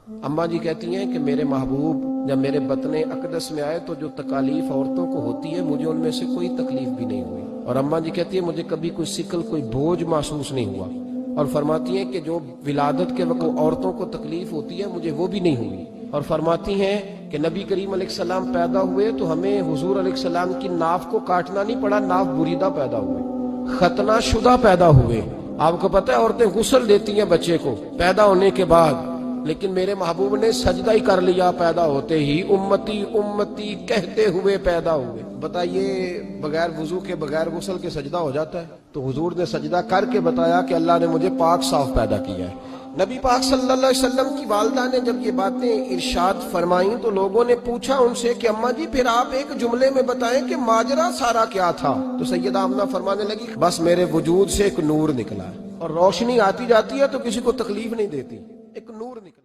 अम्मा जी कहती हैं कि मेरे महबूब जब मेरे बतने अकदस में आए तो जो तकालीफ औरतों को होती है मुझे उनमें से कोई तकलीफ भी नहीं हुई। और अम्मा जी कहती है मुझे कभी कोई सिकल कोई बोझ महसूस नहीं हुआ। और फरमाती हैं कि जो विलादत के वक्त औरतों को तकलीफ होती है मुझे वो भी नहीं हुई। और फरमाती हैं कि नबी करीम अलैहिस्सलाम पैदा हुए तो हमें हुजूर अलैहिस्सलाम की नाफ को काटना नहीं पड़ा, नाफ बुरीदा पैदा हुए, खतना शुदा पैदा हुए। आपको पता है औरतें गुस्ल देती हैं बच्चे को पैदा होने के बाद, लेकिन मेरे महबूब ने सजदा ही कर लिया पैदा होते ही, उम्मती उम्मती कहते हुए पैदा हुए। बताइए बगैर वुजू के बगैर गुस्ल के सजदा हो जाता है? तो हुजूर ने सजदा करके बताया कि अल्लाह ने मुझे पाक साफ पैदा किया है। नबी पाक सल्लल्लाहु अलैहि वसल्लम की वालिदा ने जब ये बातें इरशाद फरमाई तो लोगों ने पूछा उनसे कि अम्मा जी फिर आप एक जुमले में बताएं कि माजरा सारा क्या था? तो सैयदा आमना फरमाने लगी बस मेरे वजूद से एक नूर निकला है और रोशनी आती जाती है तो किसी को तकलीफ नहीं देती, एक नूर निकला।